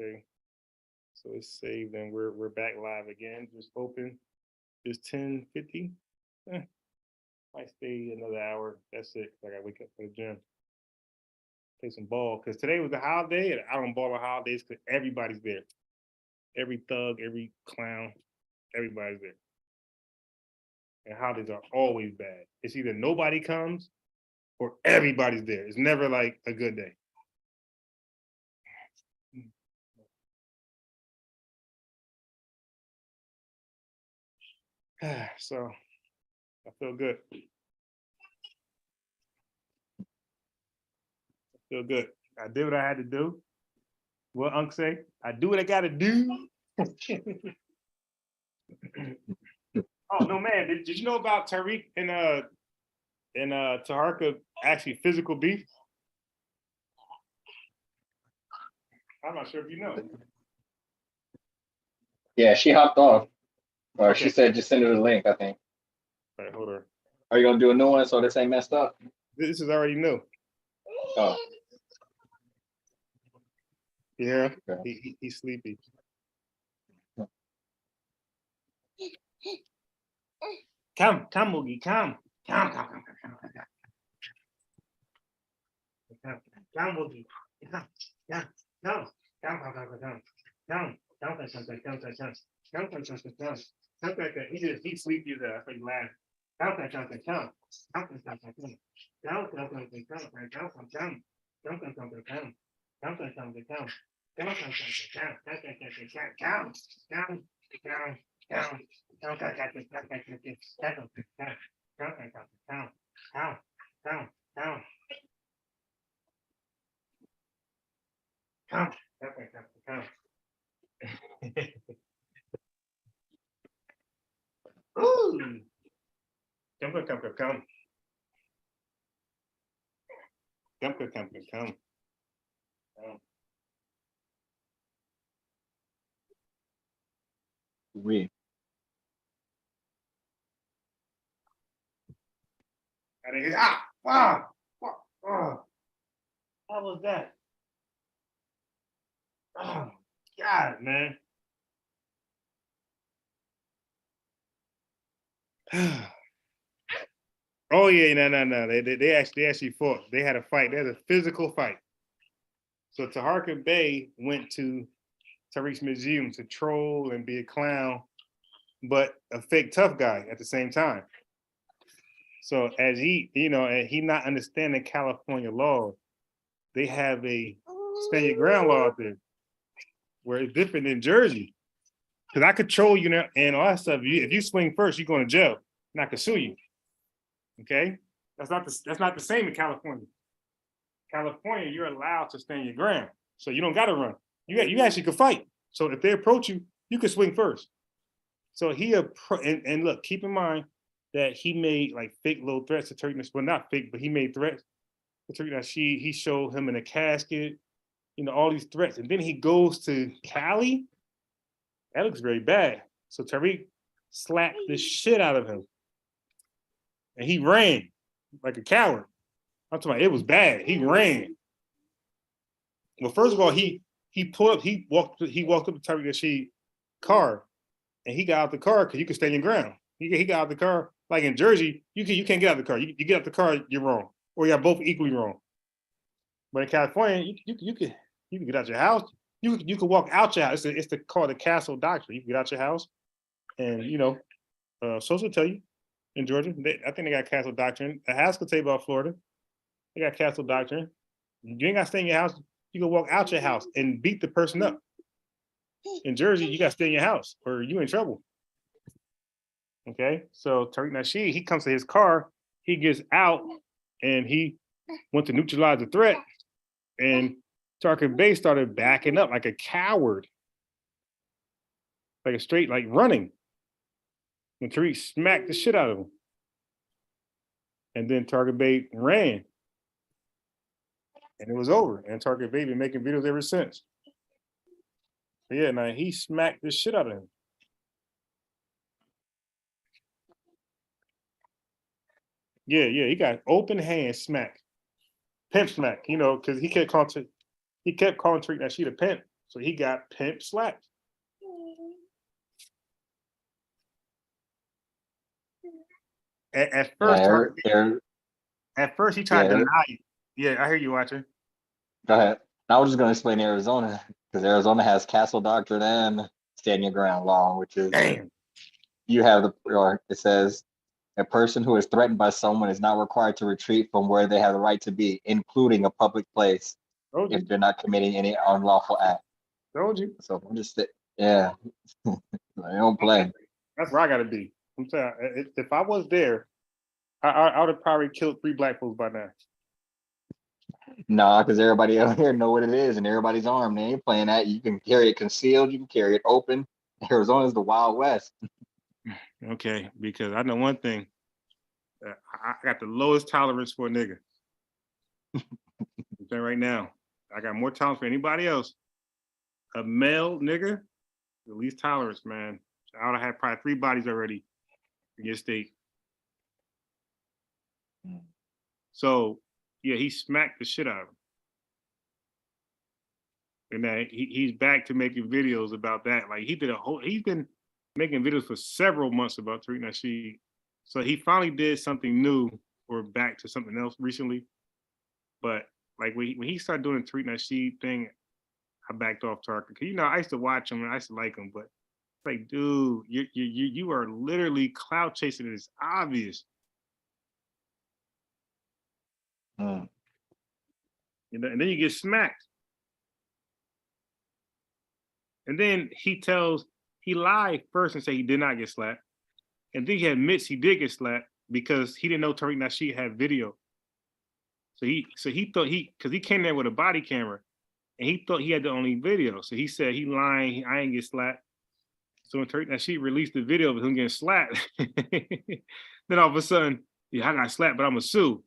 Okay. So it's saved and we're back live again. Just open. It's 10:50. Might stay another hour. That's it. I gotta wake up for the gym. Play some ball. Cause today was the holiday and I don't ball on holidays because everybody's there. Every thug, every clown, everybody's there. And holidays are always bad. It's either nobody comes or everybody's there. It's never like a good day. So I feel good. I feel good. I did what I had to do. What Unc say? I do what I gotta do. Oh no, man! Did you know about Tariq and Taharka actually physical beef? I'm not sure if you know. Yeah, she hopped off. Or Okay. she said just send her the link, I think. All right, hold on. Are you gonna do a new one so this ain't messed up? This is already new. Oh. Yeah, Okay. he's sleepy. Come, Moogie, come. Come. Come, Moogie. Come. He's sleepy there. That's why he laughed. Ooh. Come. Come. We. And he wow. How was that? Oh God, man. Oh yeah, no. They actually fought. They had a fight. They had a physical fight. So Taharka Bey went to Tariq's museum to troll and be a clown, but a fake tough guy at the same time. So as he, and he not understanding California law, they have a stand your ground law out there, where it's different than Jersey. Because I control you now and all that stuff. If you swing first, you're going to jail, and I can sue you. Okay, that's not the same in California. California, you're allowed to stand your ground, so you don't got to run. You actually could fight. So if they approach you, you can swing first. So and look, keep in mind that he made like fake little threats to Tariq. Well, not fake, but he made threats to Tariq. He showed him in a casket, all these threats, and then he goes to Cali. That looks very bad. So Tariq slapped the shit out of him, and he ran like a coward. I'm talking about it was bad. He ran. Well, first of all, he pulled up. He walked up to Tariq Nasheed's car, and he got out the car because you can stand your ground. He got out the car. Like in Jersey, you can't get out the car. You get out the car, you're wrong, or you're both equally wrong. But in California, you can get out your house. You can walk out your house. It's called the castle doctrine. You can get out your house, and social tell you in Georgia. I think they got castle doctrine. A house could tell you about Florida. They got castle doctrine. You ain't got to stay in your house. You can walk out your house and beat the person up. In Jersey, you got to stay in your house or you in trouble. Okay, so Tariq Nasheed, he comes to his car, he gets out, and he went to neutralize the threat, and Taharka Bey started backing up like a coward, like a straight, like running. And Tariq smacked the shit out of him. And then Taharka Bey ran. And it was over. And Taharka Bey been making videos ever since. But yeah, now he smacked the shit out of him. Yeah, he got open hand smack. Pimp smack, because he kept calling Tariq Nasheed a pimp. So he got pimp slapped. At first, at first he tried to deny it. Yeah, I hear you, watching. Go ahead. I was just going to explain Arizona because Arizona has castle doctrine and stand your ground law, which is you have or it says a person who is threatened by someone is not required to retreat from where they have the right to be, including a public place, if they're not committing any unlawful act. Told you. So I'm just, yeah, I don't play. That's where I gotta be. I'm saying, if I was there, I would have probably killed 3 black folks by now. Nah, because everybody out here know what it is, and everybody's armed. They ain't playing that. You can carry it concealed. You can carry it open. Arizona's the Wild West. Okay, because I know one thing. I got the lowest tolerance for a nigga. I'm saying right now, I got more tolerance for anybody else. A male nigga, the least tolerance, man. I would have had probably 3 bodies already in your state. So yeah, he smacked the shit out of him. And then he's back to making videos about that. Like he's been making videos for several months about Tariq Nasheed. So he finally did something new or back to something else recently. But like when he started doing the Tariq Nasheed thing, I backed off Tarka. Cause I used to watch him and I used to like him, but it's like, dude, you are literally clout chasing. It's obvious. And then you get smacked. And then he lied first and said he did not get slapped. And then he admits he did get slapped because he didn't know Tariq Nasheed had video. So he thought because he came there with a body camera and he thought he had the only video. So he said he lying, I ain't get slapped. So when Tariq Nasheed released the video of him getting slapped, then all of a sudden, yeah, I got slapped, but I'm gonna sue.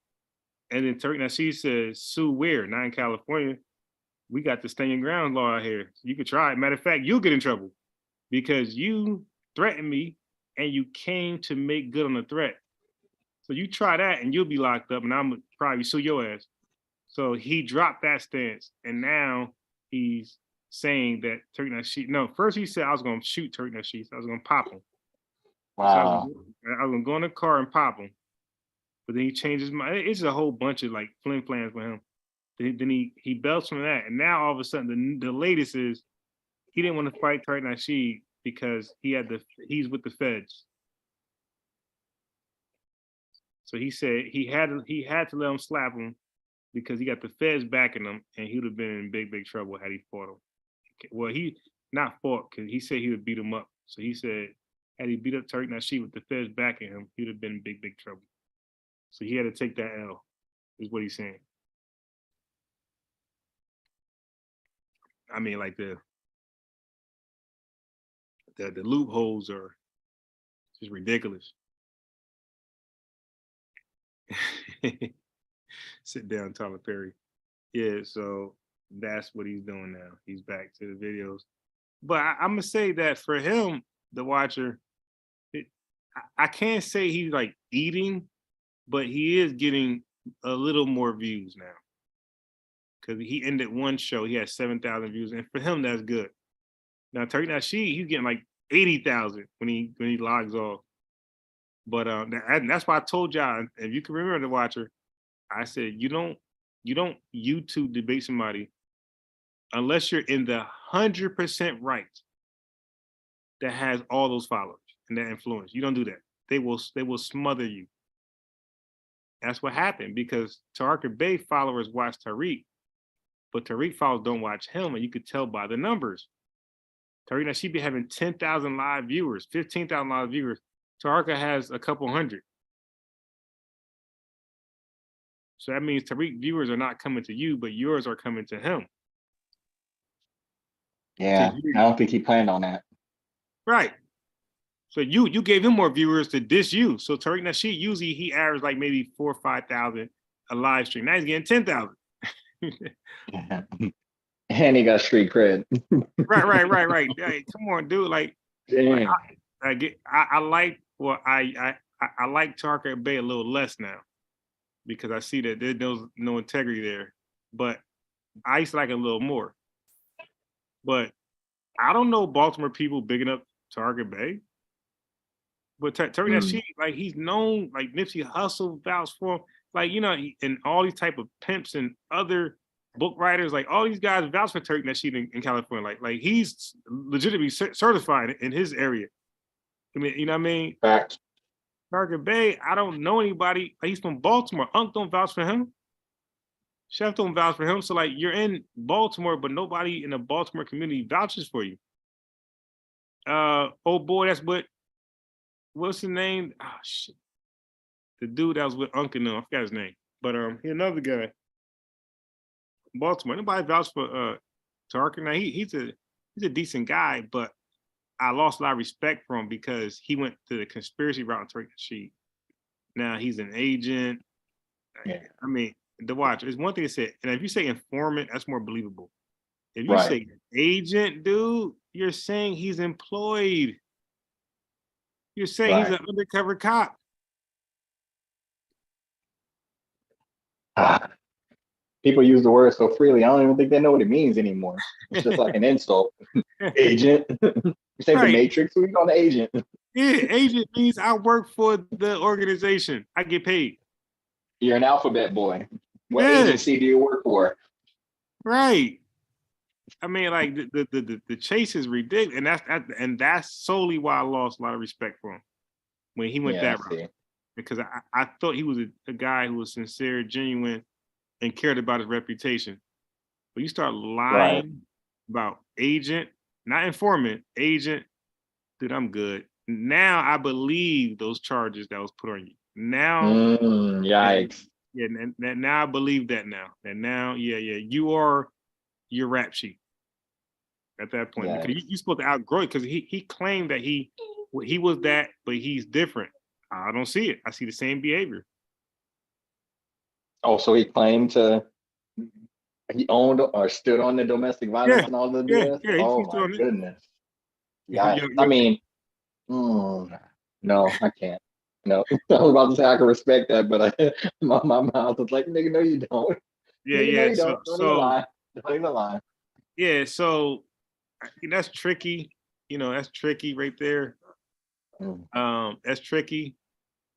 And then Tariq Nasheed says, sue where? Not in California. We got the stand your ground law out here. You could try it. Matter of fact, you'll get in trouble because you threatened me and you came to make good on the threat. So you try that and you'll be locked up and I'm probably sue your ass. So he dropped that stance and now he's saying that Tariq Nasheed, no, first he said I was going to shoot Tariq Nasheed. So I was going to pop him. Wow. So I was going to go in the car and pop him. But then he changed his mind. It's a whole bunch of like flim flams for him. Then he belts from that. And now all of a sudden the latest is he didn't want to fight Tariq Nasheed because he's with the feds. So he said he had to let him slap him because he got the feds backing him and he would have been in big trouble had he fought him. Well, he not fought because he said he would beat him up. So he said had he beat up Tariq Nasheed with the feds backing him, he would have been in big trouble. So he had to take that L, is what he's saying. I mean, like the loopholes are just ridiculous. Sit down, Tyler Perry. Yeah, so that's what he's doing now. He's back to the videos. But I'm gonna say that for him, the watcher, I can't say he's like eating, but he is getting a little more views now. Because he ended one show, he had 7,000 views, and for him, that's good. Now, Tariq Nasheed, he's getting like 80,000 when he logs off. But that's why I told y'all, if you can remember the watcher, I said you don't YouTube debate somebody unless you're in the 100% right that has all those followers and that influence. You don't do that. They will smother you. That's what happened because Tarka Bay followers watch Tariq, but Tariq followers don't watch him, and you could tell by the numbers. Tariq Nasheed be having 10,000 live viewers, 15,000 live viewers. Tarka has a couple hundred. So that means Tariq viewers are not coming to you, but yours are coming to him. Yeah, I don't think he planned on that. Right. So you gave him more viewers to diss you. So Tariq Nasheed, usually he averaged like maybe 4,000 or 5,000 a live stream. Now he's getting 10,000. And he got street cred. Right. Hey, come on, dude. Like I like Tarka Bay a little less now because I see that there's no integrity there. But I used to like it a little more. But I don't know Baltimore people bigging up Target Bay. But Tariq Nasheed, like he's known, like Nipsey Hussle vouched for him, like and all these type of pimps and other book writers, like all these guys vouch for Tariq Nasheed in California. Like he's legitimately certified in his area. I mean, you know what I mean? Fact. Target Bay, I don't know anybody. Like, he's from Baltimore. Unc don't vouch for him. Chef don't vouch for him. So like you're in Baltimore, but nobody in the Baltimore community vouches for you. Oh boy, that's what's the name? Oh shit. The dude that was with Unc and them, I forgot his name. But he another guy. Baltimore. Nobody vouched for Tarkin. Now he's a decent guy, but I lost a lot of respect for him because he went to the conspiracy route in Turkey Sheet. Now he's an agent. Yeah. I mean, the watch. It's one thing to say, and if you say informant, that's more believable. If you Right. say agent, dude, you're saying he's employed. You're saying he's an undercover cop. People use the word so freely, I don't even think they know what it means anymore. It's just like an insult. Agent. You say the Matrix, we call the agent. Yeah, agent means I work for the organization. I get paid. You're an alphabet boy. What agency do you work for? Right. I mean, like the chase is ridiculous, and that's solely why I lost a lot of respect for him when he went that route. Because I thought he was a guy who was sincere, genuine, and cared about his reputation. But you start lying about agent, not informant, agent, dude, I'm good. Now I believe those charges that was put on you. Now, yikes. Yeah, now I believe that now. And now, you are your rap sheet at that point. Because you're supposed to outgrow it, because he claimed that he was that, but he's different. I don't see it. I see the same behavior. Oh, so he claimed he owned or stood on the domestic violence and all the BS? Oh my goodness. Yeah, I mean, no, I can't. No, I was about to say I can respect that, but my mouth was like, nigga, no, you don't. Yeah, nigga, yeah. No, you don't. Don't even lie. Don't even lie. Yeah, so that's tricky. That's tricky right there. That's tricky.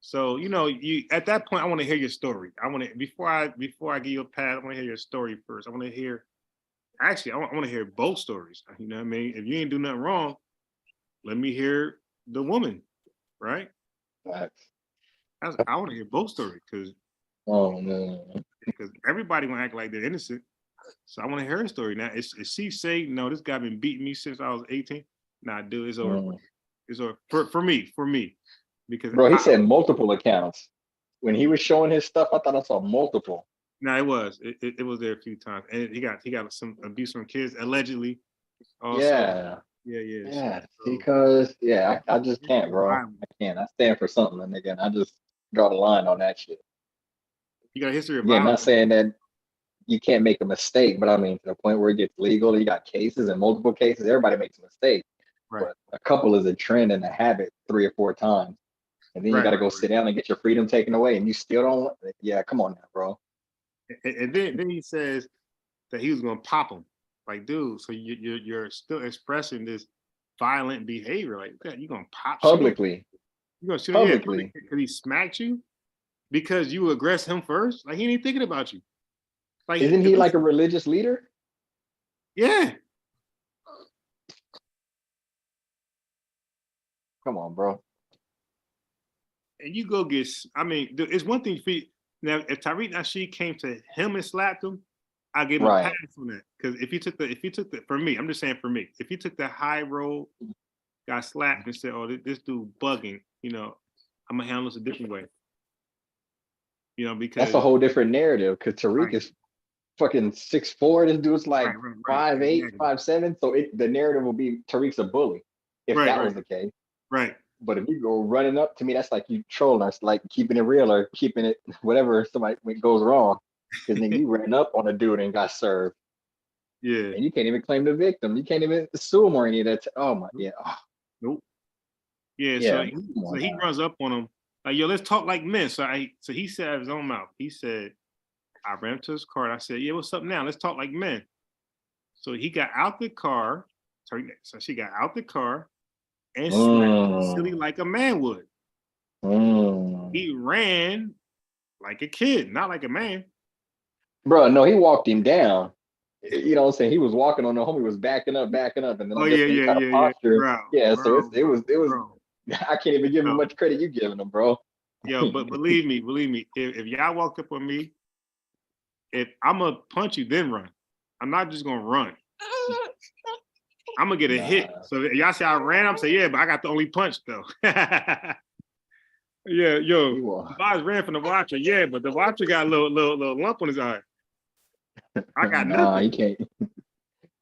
So you at that point, I want to hear your story. I want to before I give you a pass, I want to hear your story first. I want to hear. Actually, I want to hear both stories. You know what I mean? If you ain't do nothing wrong, let me hear the woman, right? I want to hear both stories because because everybody gonna act like they're innocent. So I want to hear her story. Now, is she say no? This guy been beating me since I was 18. Nah, dude, it's over. It's over for me because bro, he said multiple accounts. When he was showing his stuff, I thought I saw multiple. No, it was. It was there a few times, and he got some abuse from kids allegedly. Also. Yeah. Because I just can't, bro. I can't. I stand for something, and again, I just draw the line on that shit. You got a history of violence. Not saying that you can't make a mistake, but I mean, to the point where it gets legal, you got cases and multiple cases. Everybody makes a mistake, but a couple is a trend and a habit 3 or 4 times, and then you got to go sit down and get your freedom taken away, and you still don't. Yeah, come on now, bro. And then he says that he was gonna pop him. Like, dude, so you're still expressing this violent behavior like that. You're gonna pop publicly. You're gonna shoot him because he smacked you because you aggressed him first. Like, he ain't thinking about you. Like, isn't he like a religious leader? Yeah. Come on, bro. And you go get. I mean, it's one thing for you. Now, if Tariq Nasheed came to him and slapped him, I give him a pass on that. Because if he took the for me, I'm just saying for me, if he took the high road, got slapped and said, "Oh, this dude bugging," I'm gonna handle this a different way. Because that's a whole different narrative. Because Tariq is fucking 6'4". This dude's like 5'8", 5'7". So the narrative will be Tariq's a bully if that was the case. Right. But if you go running up to me, that's like you trolling us, like keeping it real or keeping it whatever somebody goes wrong. Because then you ran up on a dude and got served. Yeah. And you can't even claim the victim. You can't even sue him or any of that. Oh my, Nope. Yeah. So he runs up on him like, "Yo, let's talk like men." So he said out of his own mouth, he said, I ran to his car and I said, "Yeah, what's up now? Let's talk like men." So he got out the car. So she got out the car and slapped silly Mm, like a man would. mm. He ran like a kid, not like a man. Bro, no, he walked him down. You know what I'm saying? He was walking on the homie was backing up, and then I Oh guess yeah, when he yeah, tried to yeah, yeah, posture, bro, yeah. So bro, bro, it was. bro. I can't even give him Yo, much credit you giving him, bro. yo, but believe me, if y'all walked up on me, if I'm gonna punch you, then run. I'm not just gonna run. I'm gonna get a hit. Nah, So if y'all say I ran, I'm say yeah, but I got the only punch though. Yeah, yo, he was. Tobias ran from the watcher. Yeah, but the watcher got a little lump on his eye. I got Nah, nothing. you can't.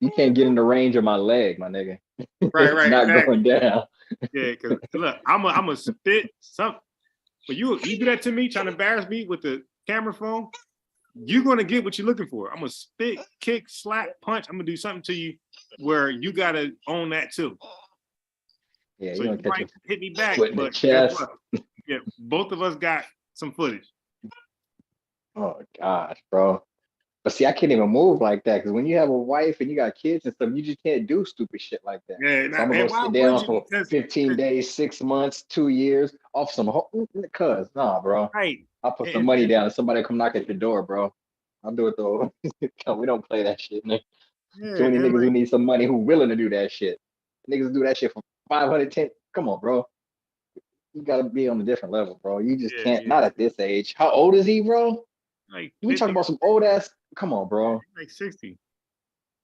You can't get in the range of my leg, my nigga. It's Right, not exactly. going down. Yeah, because look, I'm a spit some. But you do that to me, trying to embarrass me with the camera phone. You're gonna get what you're looking for. I'm gonna spit, kick, slap, punch. I'm gonna do something to you where you gotta own that too. Yeah, So you you don't catch might a hit me back, foot in the but guess chest. what? Yeah, both of us got some footage. Oh gosh, bro. But see, I can't even move like that because when you have a wife and you got kids and stuff, you just can't do stupid shit like that. Yeah, So I'm gonna go and why sit would down you? for 15 days, 6 months, 2 years off some cuz nah, bro. Right, I'll put some and, money and down and somebody come knock at your door, bro. I'll do it though. We don't play that shit, man. yeah, Too many and niggas who like need some money who willing to do that shit. Niggas do that shit for 510. Come on, bro. You gotta be on a different level, bro. You just yeah, can't. yeah, Not at this age. How old is he, bro? like We talking 50, about some old ass. Come on, bro. like 60.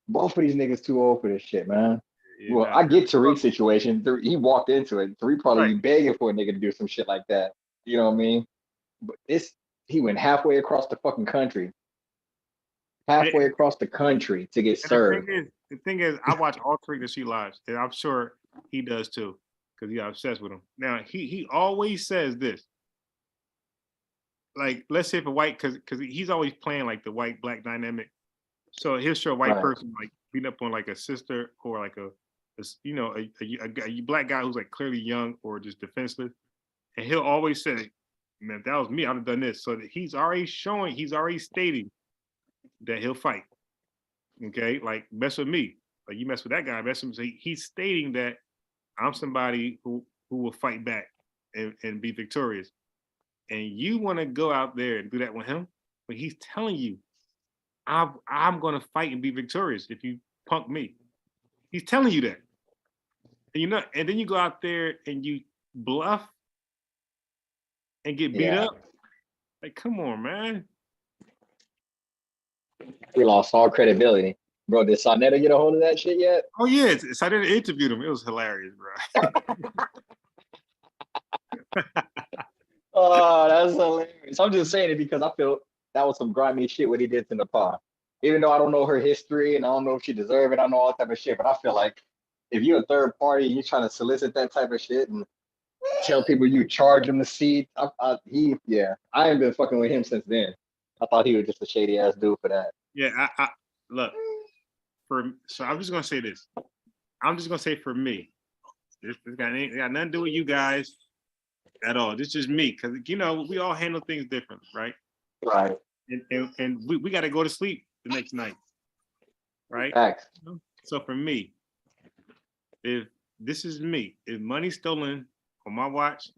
Both of these niggas too old for this shit, man. Yeah, Well, nah, I get Tariq's situation. He walked into it. Tariq right. probably be begging for a nigga to do some shit like that. You know what I mean? But he went halfway across the fucking country, And, halfway across the country to get and served. the thing is, I watch all three of the lives, and I'm sure he does too, because he's obsessed with them. Now he always says this, like let's say if a white, because he's always playing like the white black dynamic. So he'll show a white Right. person like beating up on like a sister or like a black guy who's like clearly young or just defenseless, and he'll always say, "Man, if that was me, I'd have done this." So that he's already stating that he'll fight. Okay, like mess with me, like you mess with that guy, mess with me. So he's stating that I'm somebody who will fight back and be victorious. And you want to go out there and do that with him, but he's telling you, I'm gonna fight and be victorious if you punk me. He's telling you that. And and then you go out there and you bluff and get beat Yeah. up. Like, come on, man. We lost all credibility. Bro, did Sonetta get a hold of that shit yet? Oh yeah, so I didn't interview him. It was hilarious, bro. Oh, that's hilarious. I'm just saying it because I feel that was some grimy shit what he did to Nepal. Even though I don't know her history and I don't know if she deserved it, I know all that type of shit. But I feel like if you're a third party and you're trying to solicit that type of shit and tell people you charge them the seed, I ain't been fucking with him since then. I thought he was just a shady ass dude for that. Yeah, I look so I'm just gonna say this. I'm just gonna say for me, this got nothing to do with you guys at all. This is just me, because we all handle things different, right? Right. And we got to go to sleep the next night, right? Facts. So for me, if this is me, if money's stolen on my watch,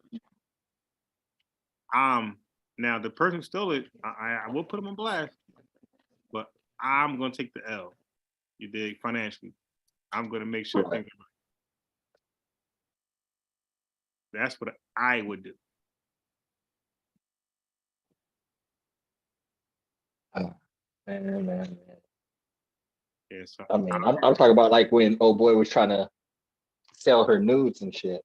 now the person who stole it, I will put them on blast, but I'm gonna take the L. You dig? Financially, I'm gonna make sure Right. things are right. That's what I would do. Man. Yeah. So I mean, I'm talking about like when old boy was trying to sell her nudes and shit.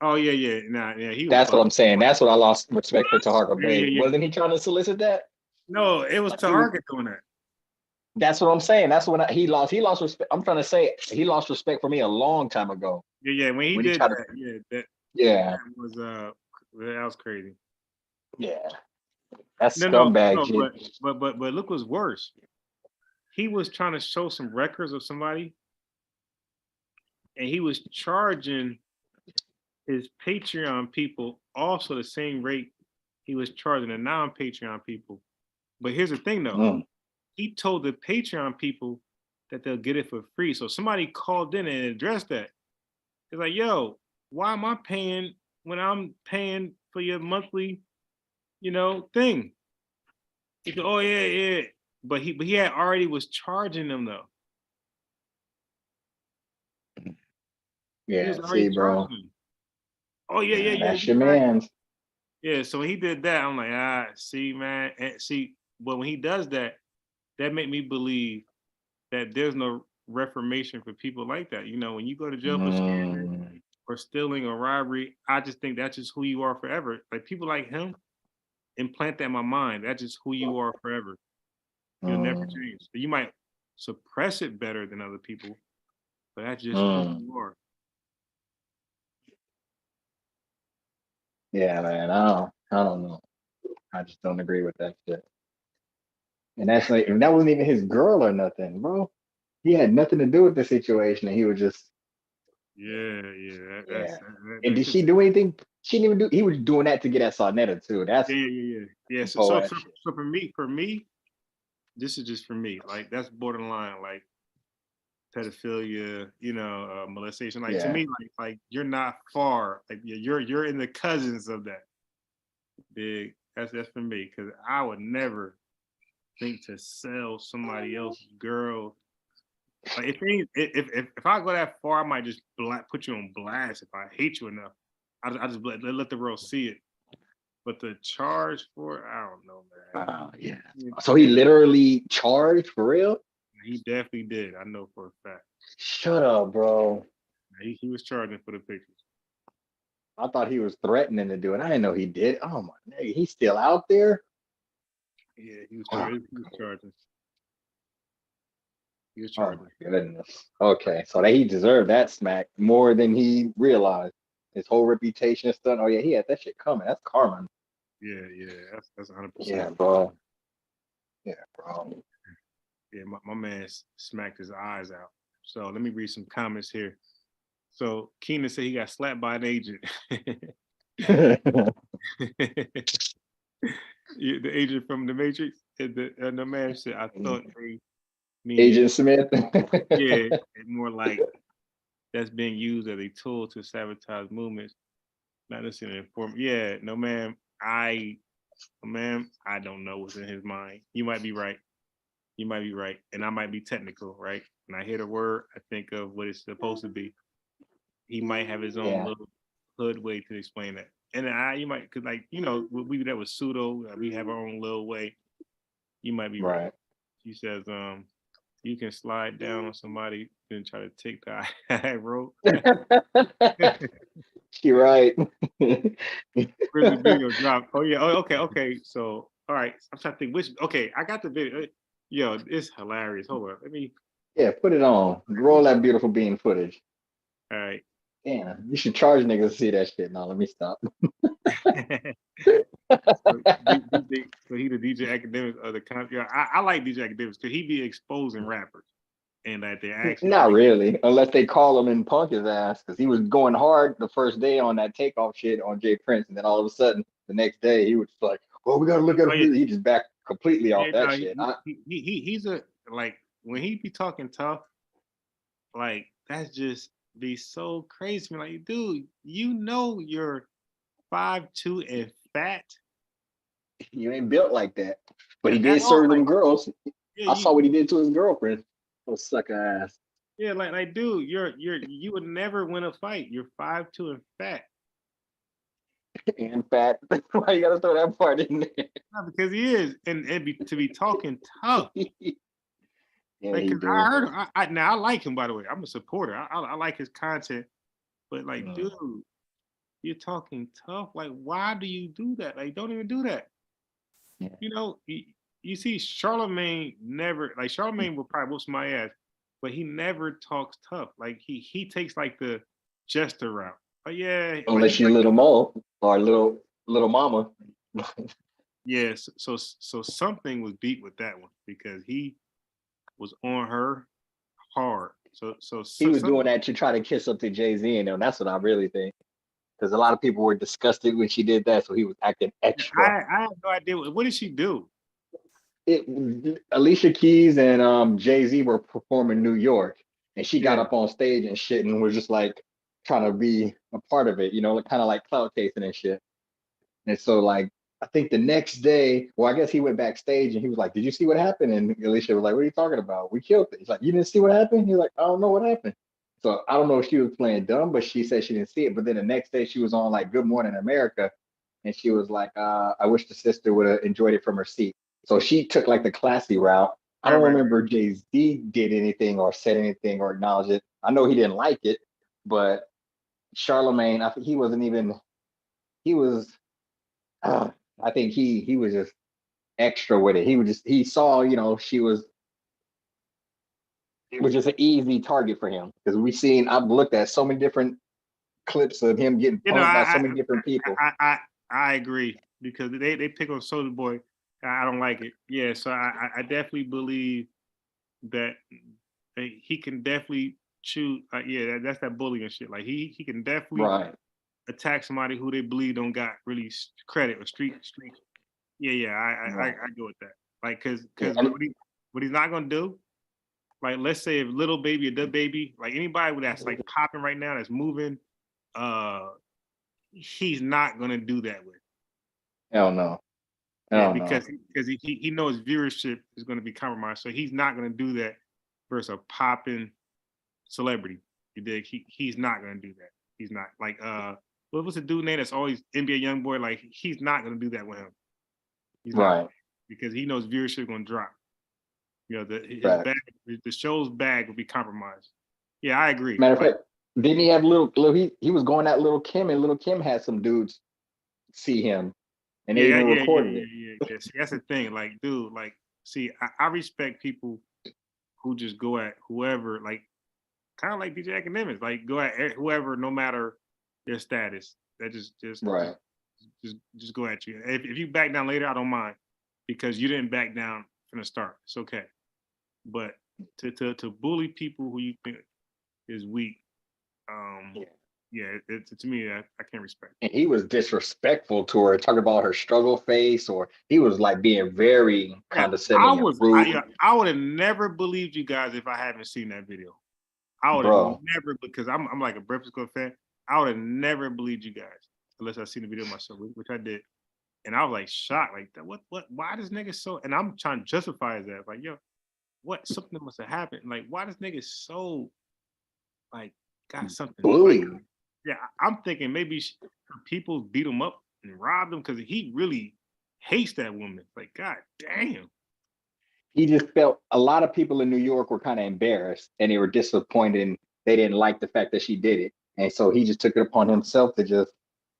oh yeah. Nah, yeah. He was That's what bugging. I'm saying. That's what I lost respect for Taharka Bay. Yeah. Wasn't he trying to solicit that? No, it was Like he was. Taharka doing that. That's what I'm saying. That's when he lost. He lost respect. I'm trying to say he lost respect for me a long time ago. Yeah. When he When he did tried to. that, Yeah. that was crazy. Yeah. That's No, scumbag shit. but look what's worse. He was trying to show some records of somebody, and he was charging his Patreon people also the same rate he was charging the non-Patreon people. But here's the thing though. Mm. He told the Patreon people that they'll get it for free. So somebody called in and addressed that. It's like, yo, why am I paying when I'm paying for your monthly, thing? He said, oh yeah, yeah. But he had already was charging them though. He was Yeah, already see, charging bro. them. Oh yeah, yeah, Yeah, yeah. that's You're your right. man's. Yeah, so when he did that, I'm like, see, man, and see, but when he does that, that made me believe that there's no reformation for people like that. When you go to jail for scamming Mm, or stealing or robbery, I just think that's just who you are forever. Like people like him, implant that in my mind. That's just who you are forever. You'll never mm, change. You might suppress it better than other people, but that's just who mm. you are. Yeah, man. I don't know. I just don't agree with that shit. And that's like, and that wasn't even his girl or nothing, bro. He had nothing to do with the situation, and he was just, Yeah, yeah. yeah. And did she do anything? She didn't even do. He was doing that to get at Sarnetta too. That's yeah, yeah, yeah, yeah. Yeah. some So, poor so, ass so, shit. so for me, this is just for me. Like that's borderline, like pedophilia, molestation. Like to Yeah. me, like you're not far. Like you're in the cousins of that. Big. That's for me because I would never think to sell somebody else's girl. Like if I go that far, I might just put you on blast if I hate you enough. I just let the world see it. But the charge for it, I don't know, Yeah. man. So he literally charged for real? He definitely did. I know for a fact. Shut up, bro. He was charging for the pictures. I thought he was threatening to do it. I didn't know he did. Oh my nigga, he's still out there? Yeah, he was Oh, charging. He was charging. He was oh charging. my goodness. Okay, so that he deserved that smack more than he realized. His whole reputation and stuff. Oh yeah, he had that shit coming. That's karma. Yeah, yeah. That's 100%. Yeah, bro. Yeah, bro. Yeah, my man smacked his eyes out. So let me read some comments here. So Keenan said he got slapped by an agent. The agent from the Matrix. And the man said, I thought they mean Agent Smith. yeah, more like that's being used as a tool to sabotage movements, not necessarily inform. Yeah, no, ma'am, I don't know what's in his mind. You might be right. You might be right, and I might be technical, right? When I hear the word, I think of what it's supposed to be. He might have his own Yeah, little hood way to explain that, and you might, cause like we that was pseudo. We have our own little way. You might be right. right. She says, you can slide down on somebody and try to take the high rope. She right. Where's the video drop? Oh yeah. Oh, okay. Okay. So all right. I'm trying to think which. Okay, I got the video. Yo, it's hilarious. Hold on. Let me. Yeah, put it on. Roll that beautiful bean footage. All right. Damn, you should charge niggas to see that shit. Now let me stop. So he the DJ Academics of the country. I like DJ Academics because he be exposing rappers and that they actually Not like. really, unless they call him and punk his ass, because he was going hard the first day on that takeoff shit on Jay Prince, and then all of a sudden the next day he was like, "Well, we gotta look at Oh him." yeah. He just backed completely off Yeah. that No. shit. He's a like when he be talking tough. Like that's just be so crazy. Like, dude, you're 5'2" and fat. You ain't built like that, but he At did all. serve Like, them girls. yeah, I saw what he did to his girlfriend. Oh, sucker ass. yeah, like, dude, you would never win a fight. You're 5'2" and fat. And fat. Why you gotta throw that part in there? Not because he is, and to be talking tough. Yeah, Like, he cause do. I heard, now I like him by the way. I'm a supporter. I like his content, but like, Mm. dude, you're talking tough. Like, why do you do that? Like, don't even do that. Yeah. You see, Charlemagne never like Charlemagne will probably whoop my ass, but he never talks tough. Like he takes like the jester route. Like yeah, like Unless he's you like little Mo or little mama. yeah. So something was beat with that one because he was on her hard. He So was doing something. that to try to kiss up to Jay-Z and them. That's what I really think. Because a lot of people were disgusted when she did that, so he was acting extra. I have no idea what did she do. Alicia Keys and Jay-Z were performing New York, and she got Yeah, up on stage and shit and was just like trying to be a part of it, kind of like cloud chasing and shit. And so like I think the next day, well, I guess he went backstage and he was like, "Did you see what happened?" And Alicia was like, "What are you talking about? We killed it." He's like, "You didn't see what happened?" He's like, "I don't know what happened." So I don't know if she was playing dumb, but she said she didn't see it. But then the next day she was on like Good Morning America, and she was like, "I wish the sister would have enjoyed it from her seat." So she took like the classy route. I don't right. remember Jay-Z did anything or said anything or acknowledged it. I know he didn't like it, but Charlemagne, I think he wasn't even. He was. Uh, I think he was just extra with it. He saw, she was it was just an easy target for him because I've looked at so many different clips of him getting You know, punked by so many different people. I agree because they pick on Soldier Boy. I don't like it. Yeah, so I definitely believe that he can definitely choose. Yeah, that's that bullying shit. Like he can definitely Right. attack somebody who they believe don't got really credit or street. Yeah, yeah, I Right. go with that. Like, Yeah, cause what he's not gonna do. Like, let's say if little baby or the baby, like anybody that's like popping right now that's moving, uh, he's not gonna do that with. hell no. Yeah, Hell no. because he knows viewership is gonna be compromised, so he's not gonna do that versus a popping celebrity. You dig? He's not gonna do that. He's not like what was the dude name that's always NBA young boy? Like he's not gonna do that with him. He's not Right. because he knows viewership gonna drop. You know, his Right. bag, the show's bag will be compromised. Yeah, I agree. Matter of Like, fact, didn't he have little he was going at little Kim and little Kim had some dudes see him and they yeah, even yeah, yeah, recorded yeah, it. yeah, yeah. See, that's the thing. Like, dude, like, see, I respect people who just go at whoever, like, kind of like DJ Academics, like, go at whoever, no matter their status. That Right. just go at you. If you back down later, I don't mind because you didn't back down from the start. It's okay. But to bully people who you think is weak, um, Yeah. yeah, to me, I can't respect. And he was disrespectful to her, talking about her struggle face, or he was like being very Yeah, I condescending and was, rude. yeah, I would have never believed you guys if I haven't seen that video. I would have Bro, never because I'm like a Breakfast Club fan. I would have never believed you guys unless I seen the video myself, which I did, and I was like shocked, like what? Why this nigga so? And I'm trying to justify that, like yo, what something must have happened. Like why this nigga so like got something like bully. yeah? I'm thinking maybe people beat him up and robbed him because he really hates that woman. Like god damn. He just felt a lot of people in New York were kind of embarrassed and they were disappointed and they didn't like the fact that she did it. And so he just took it upon himself to just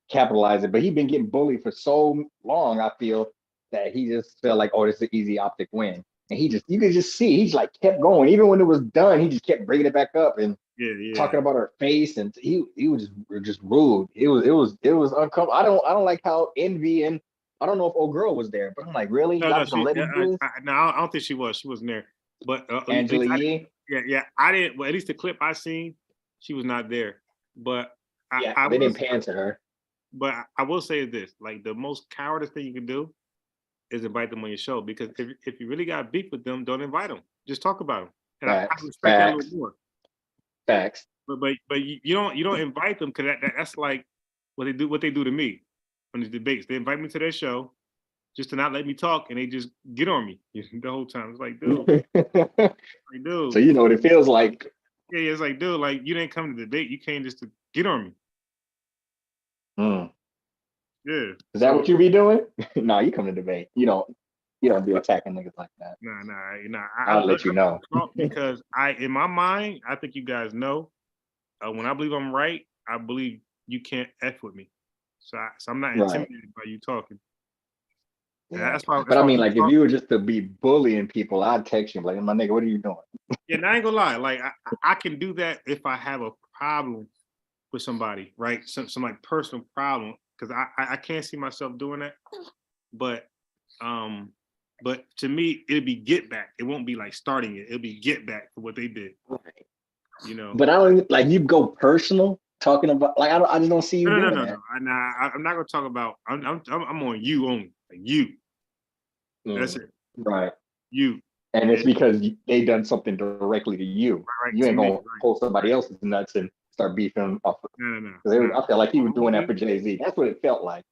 capitalize it. But he'd been getting bullied for so long, I feel, that he just felt like, oh, this is an easy optic win. And you could just see, he's like kept going. Even when it was done, he just kept bringing it back up and Yeah, yeah. talking about her face. And he was just rude. It was uncomfortable. I don't like how envy and I don't know if old girl was there, but I'm like, really? No, Y'all no, just gonna let him do this? no, I don't think she was. She wasn't there. But at Angela least Yee? yeah, yeah, I didn't. Well, at least the clip I seen, she was not there. But Yeah, I they will, didn't pan to her. but I will say this: like the most cowardice thing you can do is invite them on your show because if you really got beef with them, don't invite them. Just talk about them, and I Facts, respect that a little facts, more. facts. But you don't invite them because that's like what they do to me on these debates. They invite me to their show just to not let me talk, and they just get on me the whole time. It's like, dude, like, So dude, you know what it feels like. yeah, it's like, dude, like you didn't come to the debate. You came just to get on me. Mm. Yeah. Is that So what you be doing? No, you come to debate. You don't be attacking niggas like that. nah. I'll let you I'm gonna know. talk because in my mind, I think you guys know. When I believe I'm right, I believe you can't f with me. So I'm not Right. intimidated by you talking. And Yeah. that's But I why when mean, you like, if talk. you were just to be bullying people, I'd text you like, my nigga, what are you doing? Yeah, and I ain't gonna lie. Like I can do that if I have a problem with somebody, right? Some like personal problem, because I can't see myself doing that. But um, but to me, it'll be get back. It won't be like starting it. It'll be get back for what they did. Right. You know. But I don't even, like, you go personal talking about, like, I just don't see you doing No. that. I'm not gonna talk about. I'm on you only. Like you. That's Mm. it. Right. You. And it's because they done something directly to you. Right You to ain't me. gonna pull somebody else's nuts and start beefing off. No. I felt like he was doing that Only- for Jay-Z. That's what it felt like.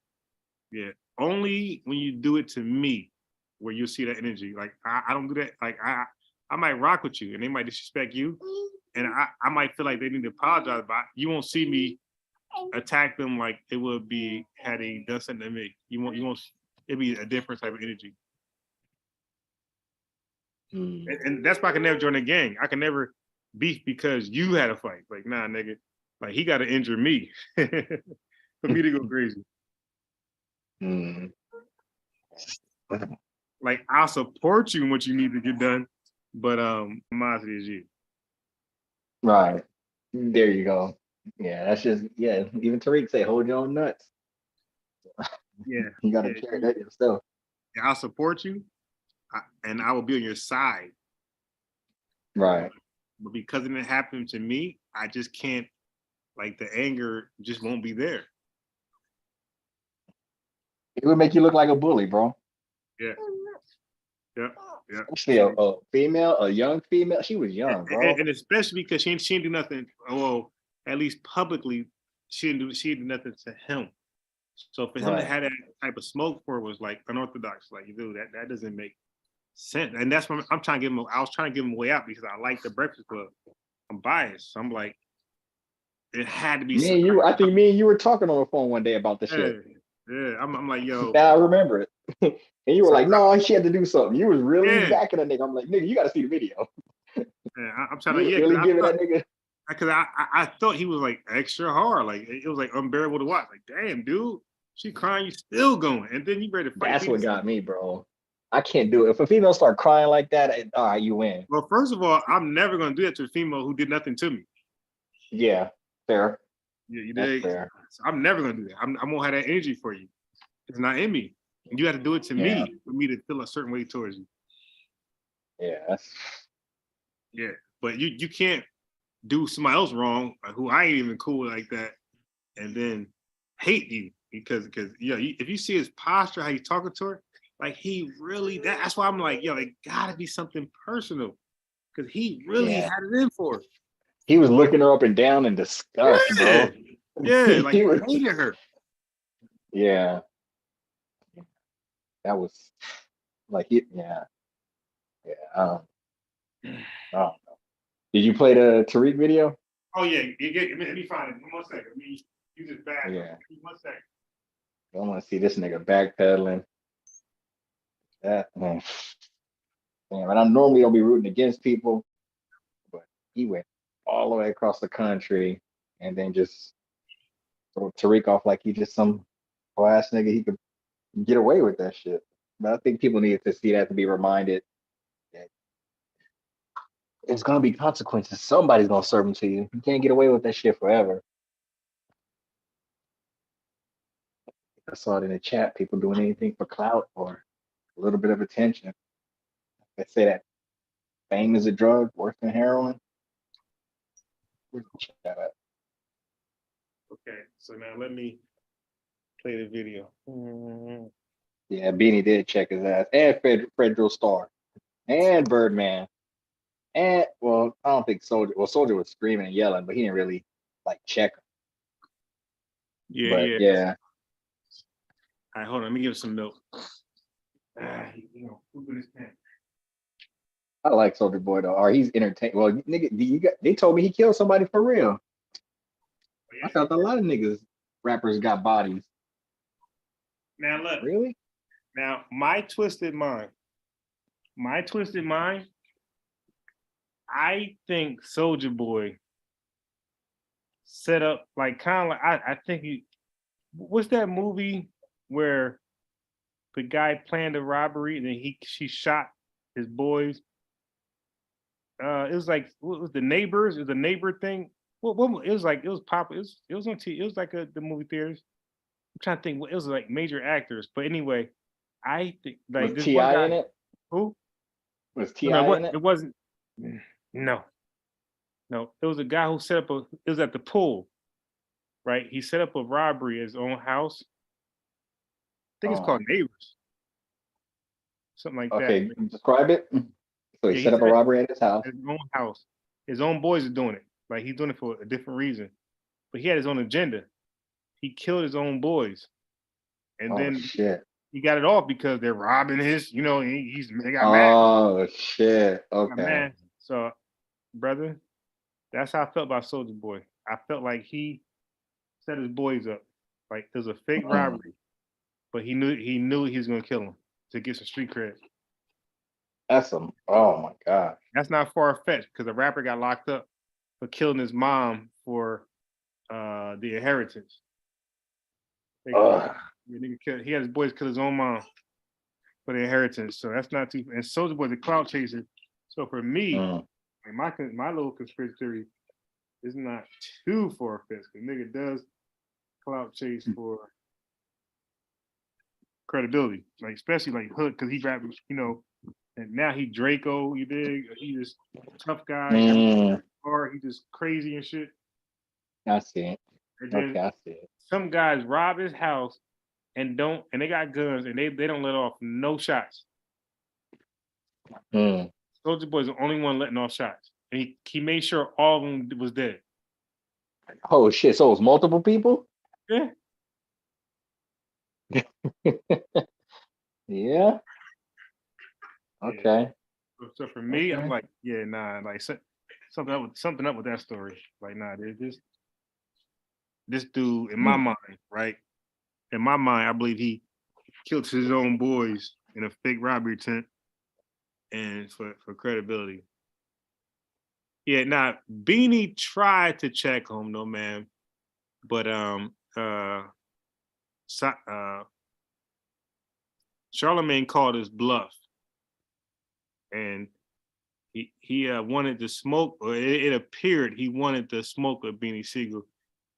Yeah. Only when you do it to me, where you see that energy. Like I don't do that. Like I might rock with you, and they might disrespect you, and I might feel like they need to apologize, but you won't see me attack them like it would be had he done something to me. You won't. It'd be a different type of energy. And that's why I can never join a gang. I can never beef because you had a fight. Like, nah, nigga. Like he got to injure me for me to go crazy. Mm. Like I'll support you in what you need to get done, but animosity is you. Right. There you go. Yeah, that's just even Tariq say hold your own nuts. Yeah. You gotta carry that yourself. I'll support you, and I will be on your side. Right. But because it didn't happen to me, I just can't. Like the anger just won't be there. It would make you look like a bully, bro. Yeah. Especially a female, a young female. She was young, bro. And especially because she didn't do nothing. Well, at least publicly, she didn't do nothing to him. So for him to have that type of smoke for it was like unorthodox. Like, dude, that doesn't make sense. And that's what I'm trying to give him. I was trying to give him a way out because I like the Breakfast Club. I'm biased. So I'm like, it had to be. I think me and you were talking on the phone one day about the shit. Yeah, I'm like, yo. Now I remember it. And you were like, no, she had to do something. You was really backing a nigga. I'm like, nigga, you got to see the video. Yeah, I'm trying to really give it that nigga. Because I thought he was like extra hard. Like it was like unbearable to watch. Like, damn, dude, she crying, you still going. And then you ready to fight. That's what got me, bro. I can't do it. If a female start crying like that, all right, you win. Well, first of all, I'm never gonna do that to a female who did nothing to me. Yeah, fair. Yeah, you That's did. fair. So I'm never gonna do that. I'm gonna have that energy for you. It's not in me. And you have to do it to me for me to feel a certain way towards you. Yeah. But you can't do somebody else wrong, who I ain't even cool like that, and then hate you because if you see his posture, how he's talking to her, like he really that's why I'm like, yo, it gotta be something personal. Because he really had it in for her. He was looking her up and down in disgust, bro. Yeah, like he hated her. Yeah. That was like it, yeah. I don't know. Did you play the Tariq video? Oh yeah, let me find it. 1 second. Let me use this bag. Yeah. 1 second. I want to see this nigga backpedaling. That man. Damn, and I normally don't be rooting against people, but he went all the way across the country and then just throw Tariq off like he just some ass nigga. He could get away with that shit. But I think people need to see that to be reminded that there's gonna be consequences. Somebody's gonna serve them to you. You can't get away with that shit forever. I saw it in the chat. People doing anything for clout or a little bit of attention. They say that fame is a drug worse than heroin. Where's the chat at? Okay, so now let me play the video. Yeah, Beanie did check his ass. And Federal Star. And Birdman. And, well, I don't think Soldier. Well, Soldier was screaming and yelling, but he didn't really, like, check him. Yeah. All right, hold on. Let me give some milk. I like Soldier Boy, though. Or he's entertaining. Well, nigga, they told me he killed somebody for real. I thought a lot of rappers got bodies. Now, look. Really? Now, my twisted mind, I think Soldier Boy set up like kind of like I think what's that movie where the guy planned a robbery and then she shot his boys? It was like what was the Neighbors? It was a neighbor thing. What it was like it was popular. It was on TV. It was like the movie theaters. I'm trying to think. It was like major actors, but anyway, I think like was T.I. in it? Who was T.I. in it? It wasn't. No. It was a guy who set up it was at the pool, right? He set up a robbery at his own house. I think it's called Neighbors. something like Okay, that. describe it. So he Yeah, he set up said a robbery at his house. at his own house. His own boys are doing it. Like he's doing it for a different reason. But he had his own agenda. He killed his own boys. And Oh then shit. he got it off because they're robbing his, they got mad. Oh shit. Got Okay. mad. So, brother, that's how I felt about Soldier Boy. I felt like he set his boys up. Like there's a fake Mm, robbery, but he knew he was gonna kill him to get some street cred. that's some. Oh my god. That's not far fetched because a rapper got locked up for killing his mom for the inheritance. Ugh. He had his boys kill his own mom for the inheritance. So that's not too. And Soldier Boy's a clout chaser. So for me, Mm. like my little conspiracy theory is not too far fetched. Because nigga does clout chase for credibility, like especially like Hood, because he rapping, and now he Draco. You dig? He just tough guy. Mm. Or he just crazy and shit. I see it. And Okay, then I see it. some guys rob his house and they got guns and they don't let off no shots. Mm. Soldier Boy's the only one letting off shots. And he made sure all of them was dead. Oh shit. So it was multiple people? Yeah. Yeah. Okay. So for me, I'm Okay. like, yeah, nah, like something up with that story. Like, nah, this dude in my Mm. mind, right? In my mind, I believe he killed his own boys in a fake robbery attempt and for credibility. Yeah, now Beanie tried to check him though, man, but Charlemagne called his bluff, and he wanted to smoke, or it appeared he wanted to smoke with Beanie Siegel,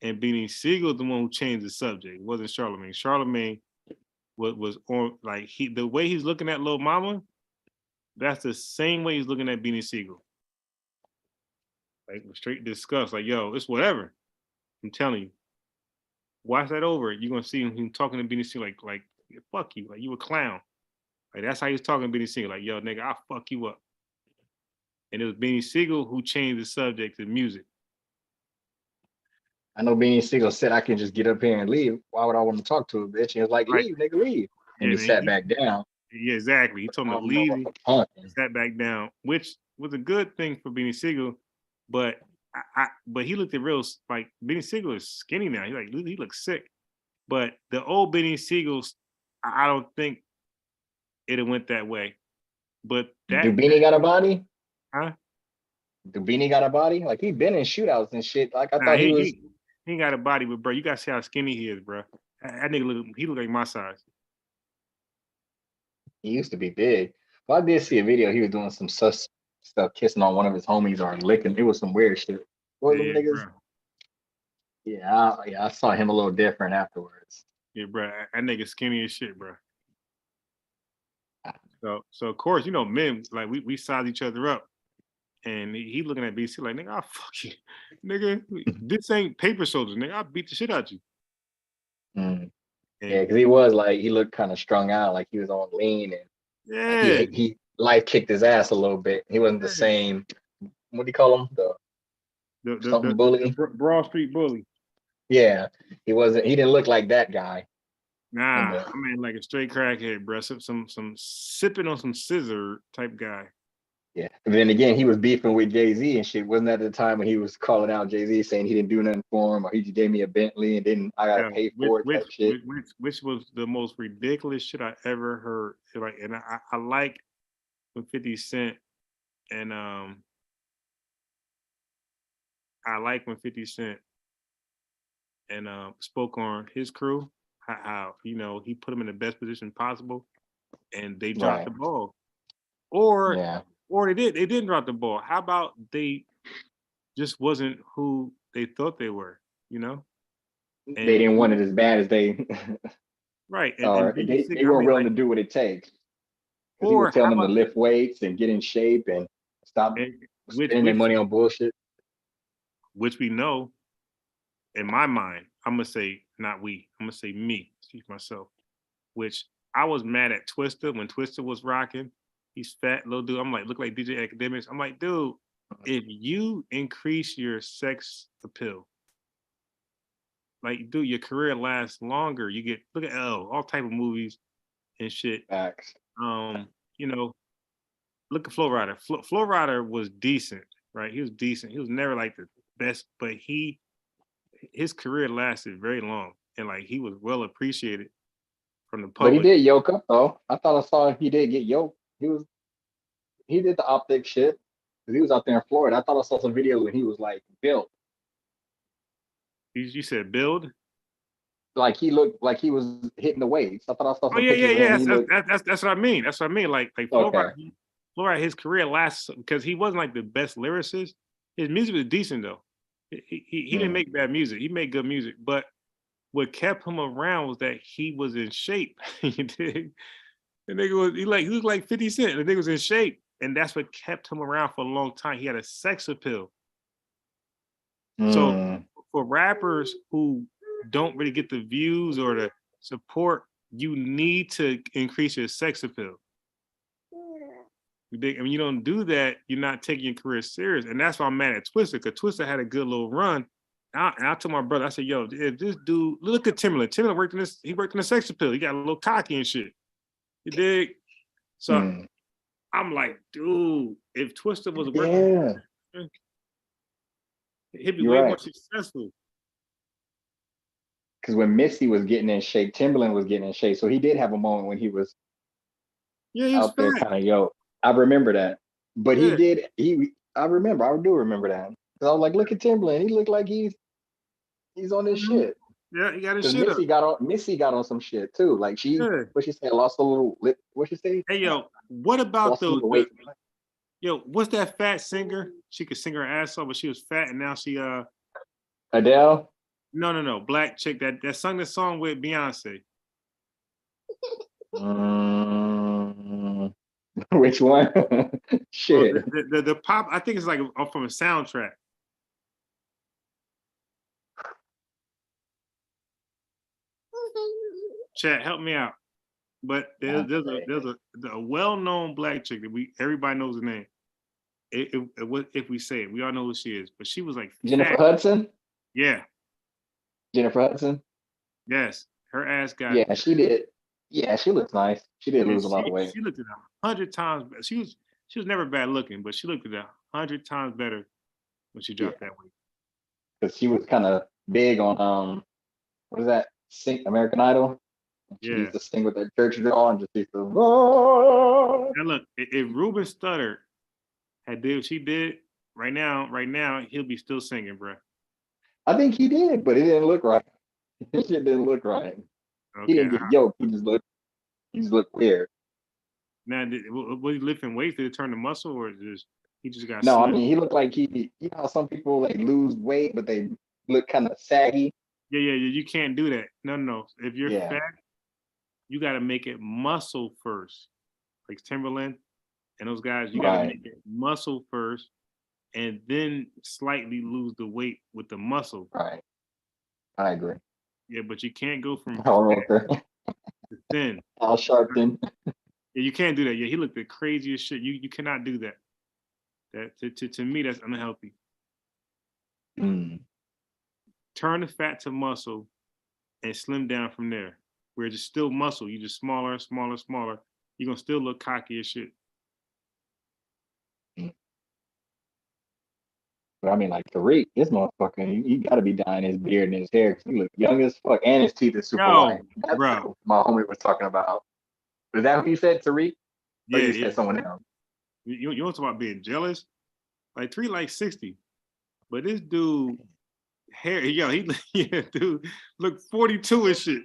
and Beanie Siegel the one who changed the subject. It wasn't Charlemagne. Charlemagne was on like the way he's looking at Lil Mama. That's the same way he's looking at Beanie Siegel. Like straight disgust. Like, yo, it's whatever. I'm telling you. Watch that over. You're gonna see him talking to Beanie Siegel like fuck you, like you a clown. Like that's how he's talking to Beanie Siegel. Like, yo, nigga, I'll fuck you up. And it was Beanie Siegel who changed the subject to music. I know Beanie Siegel said I can just get up here and leave. Why would I want to talk to a bitch? And he was like, Right. leave, nigga, leave. And Yeah, he man. sat back down. Yeah, exactly. He told him to I'm more leave. of a punk. Sat back down, which was a good thing for Beanie Siegel, but but he looked at real like Beanie Siegel is skinny now. He looks sick. But the old Beanie Siegels, I don't think it went that way. But Do Beanie got a body? huh? Do Beanie got a body? Like he been in shootouts and shit. Like I Nah, thought he was. he ain't got a body, but bro, you gotta see how skinny he is, bro. That nigga look like my size. He used to be big. Well, I did see a video. He was doing some sus stuff, kissing on one of his homies or licking. It was some weird shit. What them Yeah, niggas? bro. Yeah, I saw him a little different afterwards. Yeah, bro. That nigga skinny as shit, bro. So of course, men like we size each other up. And he looking at BC like, nigga, I'll fuck you. Nigga, this ain't paper soldiers, nigga. I'll beat the shit out you. Mm. Yeah, And because he was like he looked kind of strung out, like he was on lean, and like yeah, he life kicked his ass a little bit. He wasn't the yeah. same. What do you call him? The something The bully. Broad Street bully. Yeah, he wasn't. He didn't look like that guy. In Nah, the I mean like a straight crackhead, bro. Some sipping on some scissor type guy. yeah. And then again, he was beefing with Jay-Z and shit. Wasn't that the time when he was calling out Jay-Z saying he didn't do nothing for him or he just gave me a Bentley and then I gotta Yeah, pay for it type shit? which was the most ridiculous shit I ever heard. Like, and I like when 50 Cent and I like when 50 Cent and spoke on his crew, how he put them in the best position possible, and they dropped Right. the ball, or Yeah. they didn't drop the ball. How about they just wasn't who they thought they were, They and didn't want it as bad as they right, and or Beanie they Sigel, I weren't mean willing like, to do what it takes. Because he or was telling how them to about lift weights and get in shape and stop and which spending their which money on bullshit. which we know in my mind, I'm gonna say not we, I'm gonna say me, speak for myself, which I was mad at Twister when Twister was rocking. He's fat, little dude. I'm like, look like DJ Academics. I'm like, dude, if you increase your sex appeal, like, dude, your career lasts longer. You get look at all type of movies and shit. Facts. You know, look at Flow Rider. Flow Rider was decent, right? He was decent. He was never like the best, but his career lasted very long, and like he was well appreciated from the But he public. did yoke up though. I thought I saw he did get yoked. He did the optic shit. 'Cause he was out there in Florida. I thought I saw some videos when he was like built. You said build? Like he looked like he was hitting the weights. I thought I saw Oh some yeah, yeah, pictures of yeah. him. He looked That's what I mean. That's what I mean. Like okay. Flow Rider, his career lasts because he wasn't like the best lyricist. His music was decent though. He didn't make bad music. He made good music, but what kept him around was that he was in shape. You dig? The nigga was he looked like 50 Cent. The nigga was in shape. And that's what kept him around for a long time. He had a sex appeal. So for rappers who don't really get the views or the support, you need to increase your sex appeal. You dig? I mean, you don't do that, you're not taking your career serious. And that's why I'm mad at Twister, because Twister had a good little run. And I told my brother, I said, yo, if this dude, look at Timberland. Timberland worked in the sex appeal. He got a little cocky and shit. You dig? So I'm like, dude, if Twister was working, he'd be way more successful. Because when Missy was getting in shape, Timberland was getting in shape. So he did have a moment when he was out there kind of I remember that. But I do remember that. Because I was like, look at Timberland. He looked like he's on this shit. Yeah, he got his shit Missy got on some shit too. Like what she said, lost a little lip. What she say? Hey yo, what about those? Weight. Yo, what's that fat singer? She could sing her ass off, but she was fat, and now she Adele. No, black chick that sung the song with Beyonce. Which one? Shit. The pop. I think it's like from a soundtrack. Chat, help me out. But there's a well-known black chick that everybody knows the name. If we say it, we all know who she is. But she was like Jennifer Hudson. Yeah. Jennifer Hudson. Yes, her ass got. Yeah, she did. Yeah, she looks nice. She did lose a lot of weight. She looked at 100 times. She was never bad looking, but she looked at 100 times better when she dropped that weight. Because she was kind of big on what is that? American Idol. She used to sing with that church drawl and just used to. Now look, if Ruben Studdard had did what she did right now, he'll be still singing, bro. I think he did, but it didn't look right. It didn't look right. Okay. He didn't get yoked. He just looked weird. Now, was he lifting weights? Did it turn to muscle, or he just got? No, slim? I mean he looked like you know how some people like lose weight, but they look kind of saggy. Yeah. You can't do that. No. If you're fat, you got to make it muscle first, like Timberland and those guys. You got to make it muscle first, and then slightly lose the weight with the muscle. Right. I agree. Yeah, but you can't go from thin. Al Sharpton. Yeah, you can't do that. Yeah, he looked the craziest shit. You cannot do that. That to me, that's unhealthy. Turn the fat to muscle and slim down from there. Where it's still muscle, you just smaller. You're gonna still look cocky as shit. But I mean, like Tariq, this motherfucker, he got to be dyeing his beard and his hair because he look young as fuck, and his teeth are super white. That's bro. My homie was talking about. Is that who you said, Tariq? Yeah, you said someone else. You want to talk about being jealous? Like Tariq, like 60, but this dude, hair, dude, look 42 and shit.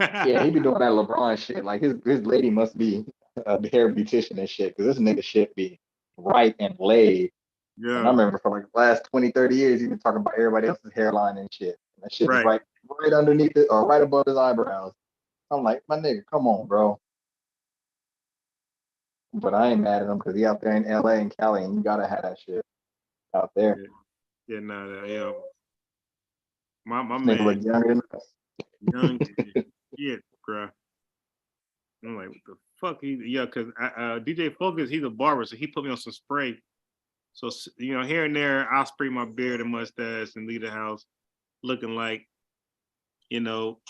Yeah, he be doing that LeBron shit. Like his lady must be a hair beautician and shit because this nigga shit be right and laid. Yeah. And I remember for like the last 20, 30 years, he been talking about everybody else's hairline and shit. And that shit is right underneath it or right above his eyebrows. I'm like, my nigga, come on, bro. But I ain't mad at him because he out there in LA and Cali, and you gotta have that shit out there. Yeah, my man look younger than us. Young shit, bro. I'm like, what the fuck? Yeah, because DJ Focus, he's a barber, so he put me on some spray. So here and there, I'll spray my beard and mustache and leave the house looking like, you know,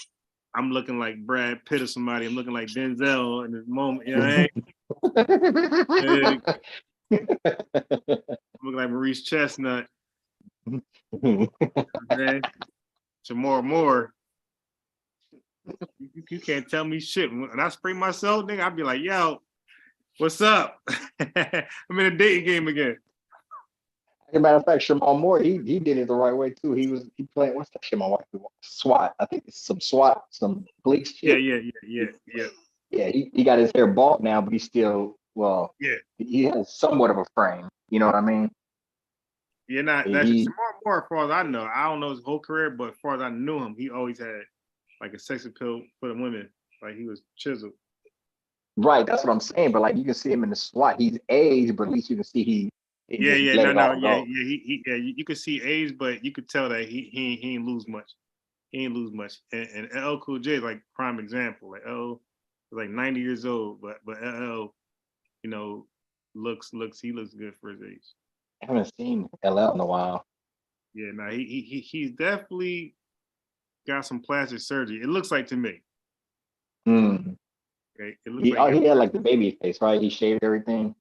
I'm looking like Brad Pitt or somebody. I'm looking like Denzel in this moment. You know, hey, I'm looking like Maurice Chestnut. Okay, some more. You can't tell me shit. When I spray myself, nigga, I'll be like, yo, what's up? I'm in a dating game again. As a matter of fact, Shamar Moore, he did it the right way too. He playing what's that shit my wife SWAT. I think it's some SWAT, some police shit. Yeah. Yeah, he got his hair bald now, but he's still Yeah. he has somewhat of a frame. You know what I mean? You're not that's just more as far as I know. I don't know his whole career, but as far as I knew him, he always had like a sex appeal for the women. Like he was chiseled. Right, that's what I'm saying. But like you can see him in the SWAT. He's aged, but at least you can see he just let it all go. You could see age, but you could tell that he ain't lose much. He ain't lose much. And LL Cool J is like prime example. Like LL is like 90 years old, but LL, looks he looks good for his age. I haven't seen LL in a while. Yeah, no, he's definitely got some plastic surgery. It looks like to me. Mm. Okay, it looks like he had like the baby face, right? He shaved everything.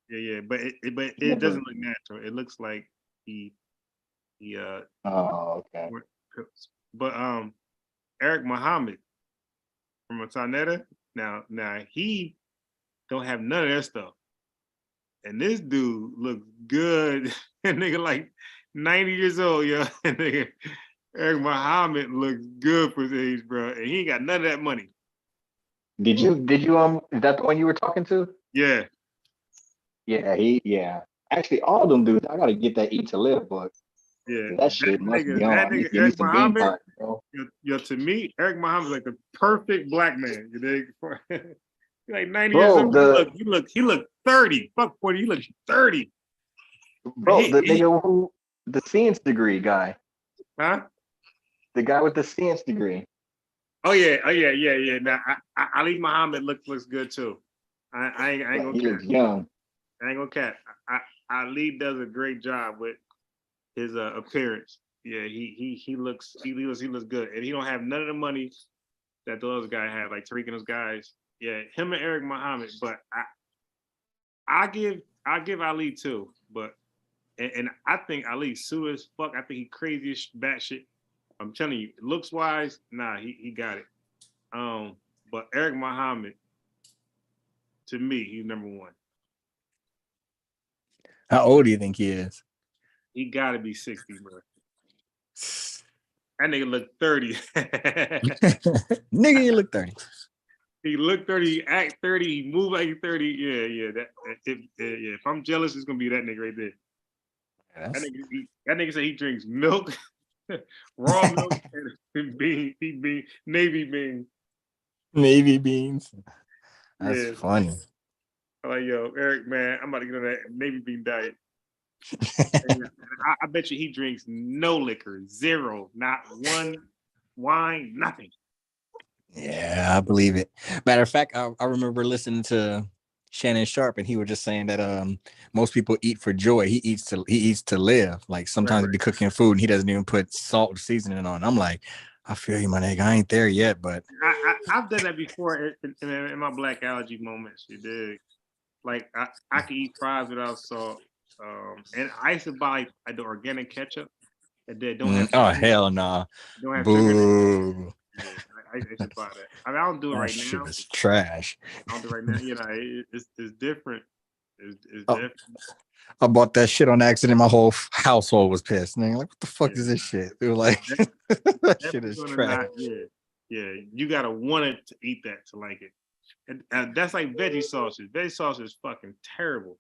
Yeah, but it doesn't look natural. It looks like he Oh, okay. But Eric Muhammad from Ataneta, now he don't have none of that stuff. And this dude looks good. Nigga like 90 years old, yo. Nigga, Eric Muhammad looks good for his age, bro. And he ain't got none of that money. Did you is that the one you were talking to? Yeah. Yeah. Actually, all of them dudes, I gotta get that Eat to Live book. Yeah. That shit must be on. That nigga Give me Eric some bean Muhammad, pie, bro. Yo, to me, Eric Muhammad's like the perfect black man. You dig? He's like 90 years Bro, old. He look 30. Fuck 40, he looks 30. Bro, the nigga who the science degree guy. Huh? The guy with the science degree. Oh yeah. Now Ali Muhammad looks good too. I ain't gonna He looks young. I ain't gonna cap. Ali does a great job with his appearance. Yeah, he looks good, and he don't have none of the money that those guys have, like Tariq and those guys. Yeah, him and Eric Muhammad. But I give Ali too. But and I think Ali's sue as fuck. I think he crazy as batshit. I'm telling you, looks wise, nah, he got it. But Eric Muhammad, to me, he's number one. How old do you think he is? He gotta be 60, bro. That nigga look 30. Nigga, you look 30. He look 30, he act 30, he move like 30. Yeah. If I'm jealous, it's gonna be that nigga right there. Yeah, that nigga say he drinks milk, raw milk, and navy beans. Navy beans. That's funny. I'm like, yo, Eric, man, I'm about to get on that navy bean diet. I bet you he drinks no liquor, zero, not one wine, nothing. Yeah, I believe it. Matter of fact, I remember listening to Shannon Sharp, and he was just saying that most people eat for joy. He eats to live. Like sometimes he be cooking food and he doesn't even put salt or seasoning on. I'm like, I feel you, my nigga. I ain't there yet, but I've done that before in my black allergy moments. You dig? Like I can eat fries without salt. And I used to buy like the organic ketchup that don't have oh hell no. Don't have Boo. sugar. Yeah, I used to buy that. I mean, I don't do it right now. Shit is trash. I don't do it right now. You know, it's different. It's different. Oh. I bought that shit on accident. My whole household was pissed. And they're like, what the fuck is this shit? They were like, that shit is trash. Yeah. You gotta want it to eat that to like it. And that's like veggie sausage. Veggie sausage is fucking terrible.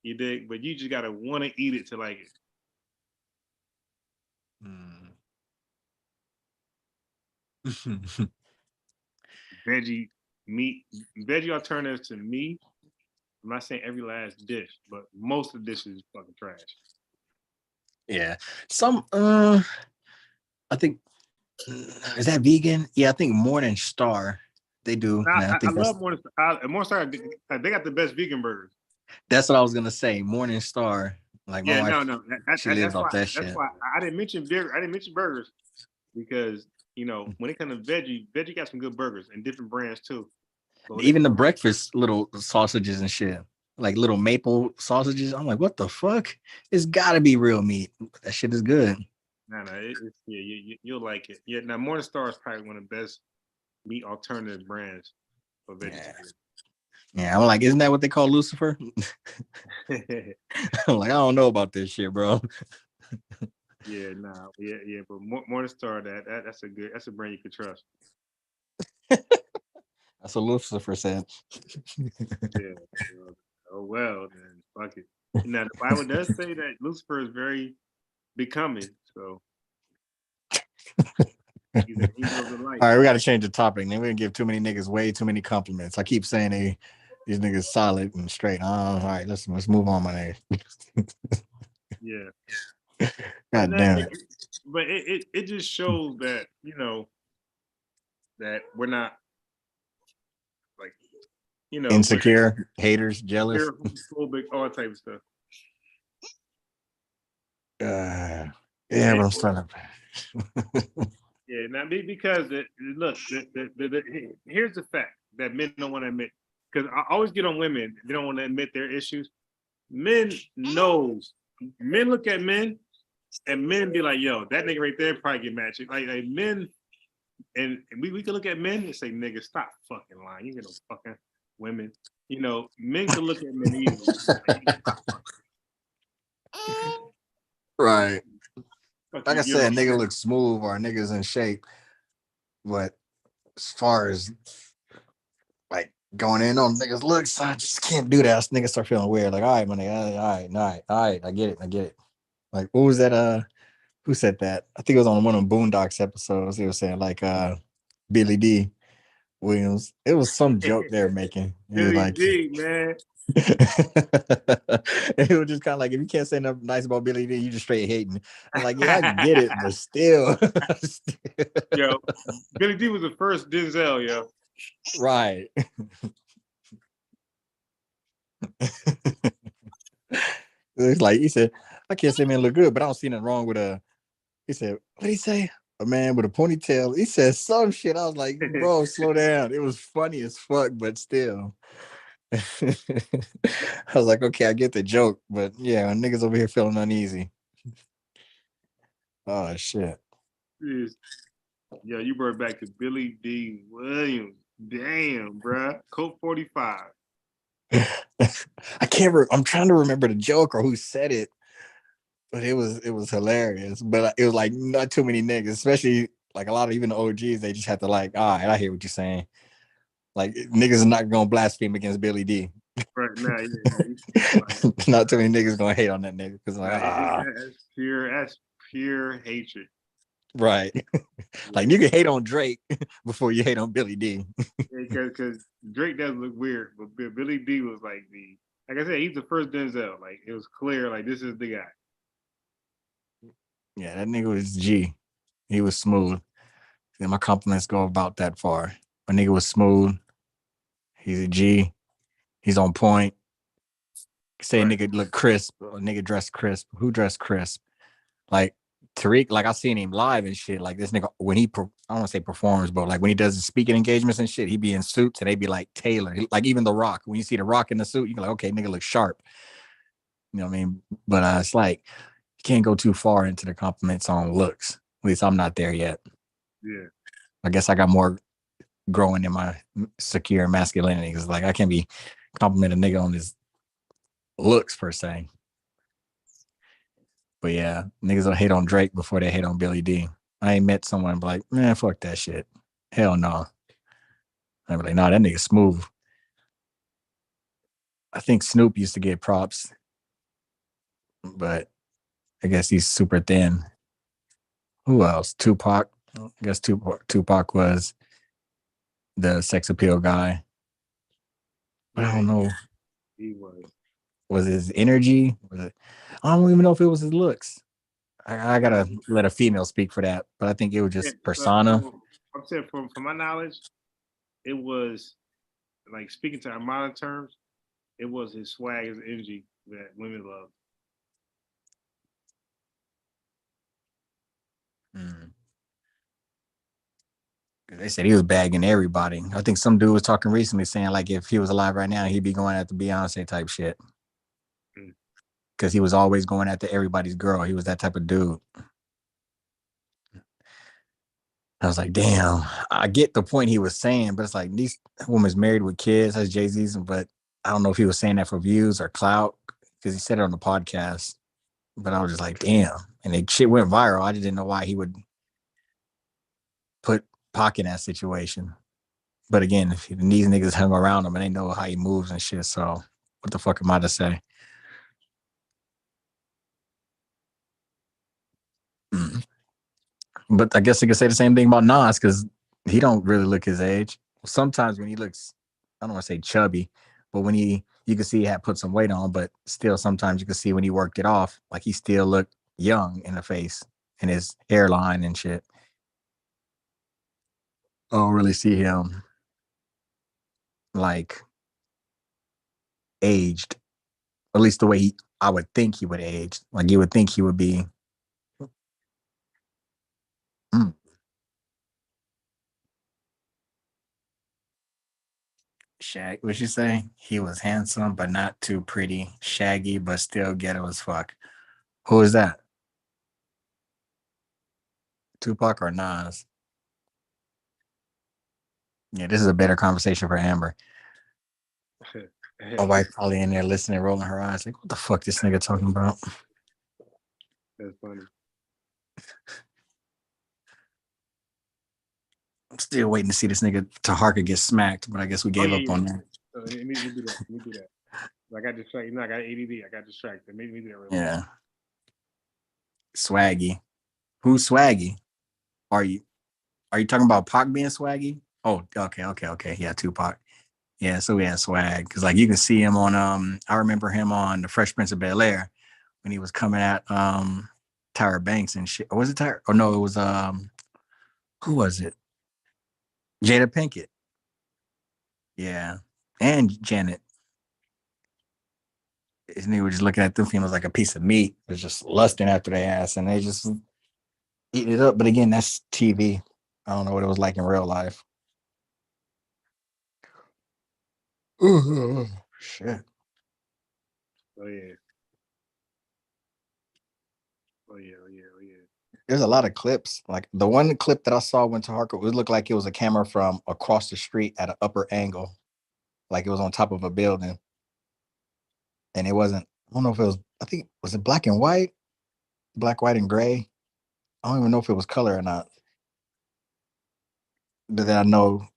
You dig? But you just gotta want to eat it to like it. Veggie alternatives to me. I'm not saying every last dish, but most of the dishes is fucking trash. Yeah. Some I think is that vegan? Yeah, I think Morning Star They do. Now, And I I think love Morningstar. Morningstar, they got the best vegan burgers. that's what I was gonna say. Morning Star. Like my Yeah, wife, no. she lives off that That's shit. why I didn't mention beer. I didn't mention burgers because when it comes to veggie got some good burgers and different brands too. But when it Even the comes, breakfast little sausages and shit, like little maple sausages. I'm like, what the fuck? It's gotta be real meat. That shit is good. it's yeah, you'll like it. Yeah, now Morningstar is probably one of the best meat alternative brands for Yeah. vegetarians. Yeah, I'm like, isn't that what they call Lucifer? I'm like, I don't know about this shit, bro. Yeah, but Morningstar, that's a brand you can trust. That's what Lucifer said. Yeah. Oh well, then fuck it. Now the Bible does say that Lucifer is very becoming, so he's an angel of the light. All right, we got to change the topic. Then we're gonna give too many niggas way too many compliments. I keep saying these niggas solid and straight. All right, let's move on, my nigga. Yeah. God damn it. But it just shows that that we're not like Insecure, haters, jealous. phobic, all that type of stuff. Yeah, Yeah, but I'm starting yeah. Now because look, here's the fact that men don't want to admit. Because I always get on women; they don't want to admit their issues. Men knows. Men look at men, and men be like, "Yo, that nigga right there probably get matched." Like men, and we can look at men and say, "Nigga, stop fucking lying. You get no fucking women." Men can look at men easily. right. Like, Like I said, nigga looks smooth or niggas in shape. But as far as like going in on niggas looks, I just can't do that. Niggas start feeling weird. Like, all right, my nigga, all right, I get it. Like, what was that? Who said that? I think it was on one of the Boondocks episodes. They were saying like Billy D. Williams. It was some joke they're making. He was Billy like, D, man. it was just kind of like, if you can't say nothing nice about Billy D, you just straight hating. I'm like, yeah, I get it, but still. Yo, Billy D was the first Denzel, yo. Right. It's like he said, I can't say man look good, but I don't see nothing wrong with he said, what did he say? A man with a ponytail. He said some shit. I was like, bro, slow down. It was funny as fuck, but still. I was like, okay, I get the joke, but yeah, niggas over here feeling uneasy. Oh shit. Yo, you brought back to Billy D. Williams. Damn, bruh. Colt 45. I can't. I'm trying to remember the joke or who said it, but it was hilarious. But it was like not too many niggas, especially like a lot of even the OGs. They just had to like, all right, I hear what you're saying. Like niggas are not gonna blaspheme against Billy D. Right now, like, not too many niggas gonna hate on that nigga because like that's pure hatred. Right. Like you can hate on Drake before you hate on Billy D. Because Drake does look weird, but Billy D was like like I said, he's the first Denzel. Like it was clear, like this is the guy. Yeah, that nigga was G. He was smooth. And my compliments go about that far. My nigga was smooth. He's a G. He's on point. Say a nigga look crisp, a nigga dressed crisp. Who dressed crisp? Like Tariq, like I seen him live and shit. Like this nigga, when I don't want to say performs, but like when he does his speaking engagements and shit, he be in suits and they be like tailored. Like even The Rock, when you see The Rock in the suit, you be like, okay, nigga look sharp. You know what I mean? But it's like you can't go too far into the compliments on looks. At least I'm not there yet. Yeah. I guess I got more growing in my secure masculinity because like I can't be compliment a nigga on his looks per se. But yeah, niggas will hate on Drake before they hate on Billy D. I ain't met someone like, man, fuck that shit. Hell no. I'm like, nah, that nigga smooth. I think Snoop used to get props, but I guess he's super thin. Who else? Tupac. I guess Tupac was the sex appeal guy. But I don't know. He was. Was his energy? I don't even know if it was his looks. I gotta let a female speak for that, but I think it was just persona. I'm saying from my knowledge, it was like speaking to our modern terms, it was his swag, his energy that women loved. Mm. They said he was bagging everybody. I think some dude was talking recently saying like if he was alive right now, he'd be going after Beyonce type shit. Mm. Because he was always going after everybody's girl. He was that type of dude. I was like, damn, I get the point he was saying, but it's like these women's married with kids, has Jay-Z's, but I don't know if he was saying that for views or clout because he said it on the podcast. But I was just like, damn. And the shit went viral. I just didn't know why he would put Pac in that situation. But again, if these niggas hung around him and they know how he moves and shit, so what the fuck am I to say? Mm. But I guess you could say the same thing about Nas because he don't really look his age. Sometimes when he looks, I don't want to say chubby, but when you can see he had put some weight on, but still sometimes you can see when he worked it off, like he still looked young in the face and his hairline and shit. I don't really see him like aged, at least the way I would think he would age. Like you would think he would be. Mm. Shag, what you say? He was handsome, but not too pretty. Shaggy, but still ghetto as fuck. Who is that? Tupac or Nas? Yeah, this is a better conversation for Amber. My wife probably in there listening, rolling her eyes, like, what the fuck this nigga talking about? That's funny. I'm still waiting to see this nigga Taharka get smacked, but I guess we gave up on that. Let me do that. Let me do that. I got distracted. You know, I got ADD. I got distracted. Maybe do that real quick. Yeah. Swaggy. Who's Swaggy? Are you talking about Pac being swaggy? Oh, okay. Yeah, Tupac. Yeah, so we had swag. Cause like you can see him on I remember him on the Fresh Prince of Bel-Air when he was coming at Tyra Banks and shit. Or was it Tyra? Oh no, it was who was it? Jada Pinkett. Yeah. And Janet. His nigga was just looking at them females like a piece of meat. Was just lusting after their ass and they just eating it up. But again, that's TV. I don't know what it was like in real life. Shit. Oh yeah. Oh yeah. Oh yeah. Oh yeah. There's a lot of clips. Like the one clip that I saw when Taharka, it looked like it was a camera from across the street at an upper angle, like it was on top of a building. And it wasn't, I don't know if it was, I think, was it black and white? Black, white, and gray? I don't even know if it was color or not. But then I know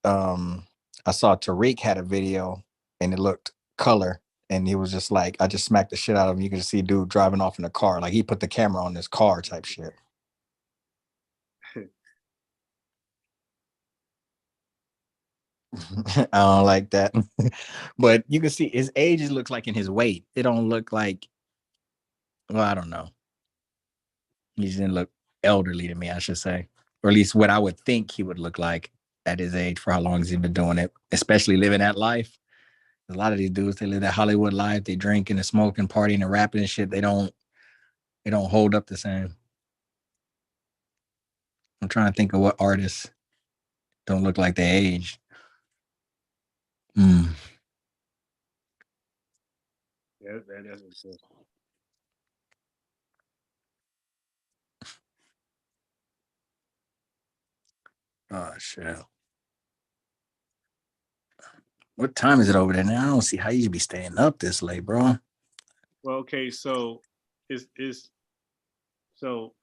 I saw Tariq had a video and it looked color. And he was just like, I just smacked the shit out of him. You can just see dude driving off in a car. Like he put the camera on his car type shit. I don't like that. But you can see his age looks like in his weight. It don't look like, well, I don't know. He just didn't look elderly to me, I should say. Or at least what I would think he would look like at his age for how long he's been doing it, especially living that life. A lot of these dudes, they live that Hollywood life, they drinking and smoking, partying and rapping and shit. They don't hold up the same. I'm trying to think of what artists don't look like they age. Mm. Yeah, that's what's up. Oh shit. What time is it over there now? I don't see how you should be staying up this late, bro. Well, okay, so it's so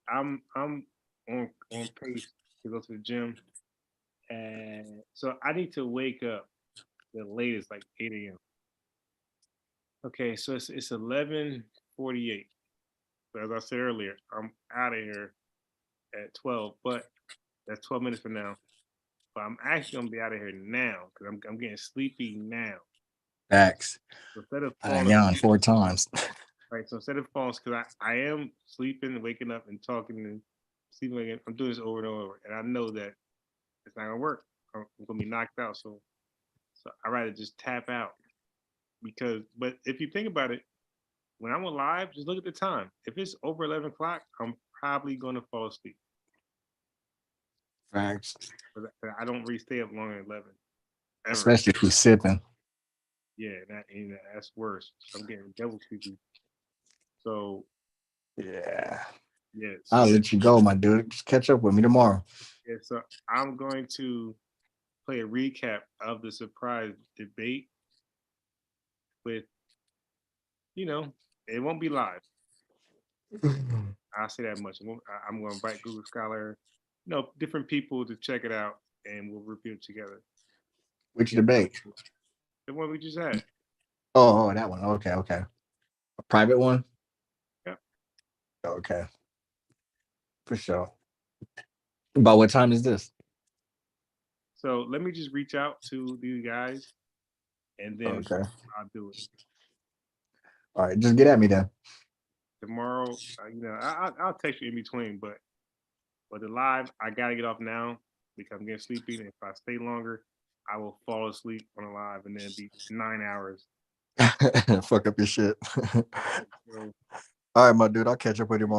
I'm on pace to go to the gym, and so I need to wake up the latest like 8 a.m. Okay, so it's 11:48. So as I said earlier, I'm out of here at 12, but that's 12 minutes from now. But I'm actually gonna be out of here now because I'm getting sleepy now. Facts. So instead of I falling yawned 4 times. right, so instead of falling, because I am sleeping, waking up, and talking and sleeping again, I'm doing this over and over, and I know that it's not gonna work. I'm gonna be knocked out. So I rather just tap out but if you think about it, when I'm alive, just look at the time. If it's over 11 o'clock, I'm probably gonna fall asleep. Facts. But I don't really stay up longer than 11 ever. Especially if you're sipping. Yeah, that's worse. I'm getting double sleepy. So Yeah. yeah, I'll let you go, my dude. Just catch up with me tomorrow. yeah. So I'm going to play a recap of the surprise debate with, it won't be live. I'll say that much. I'm going to invite Google Scholar, different people to check it out, and we'll review it together. Which debate? The one we just had. Oh, that one. Okay. A private one? Yeah. Okay. For sure. About what time is this? So let me just reach out to these guys, and then Okay. I'll do it. All right, just get at me then. Tomorrow, I'll text you in between, but the live, I gotta get off now because I'm getting sleepy. And if I stay longer, I will fall asleep on a live, and then it'd be 9 hours. Fuck up your shit. So, All right, my dude. I'll catch up with you tomorrow.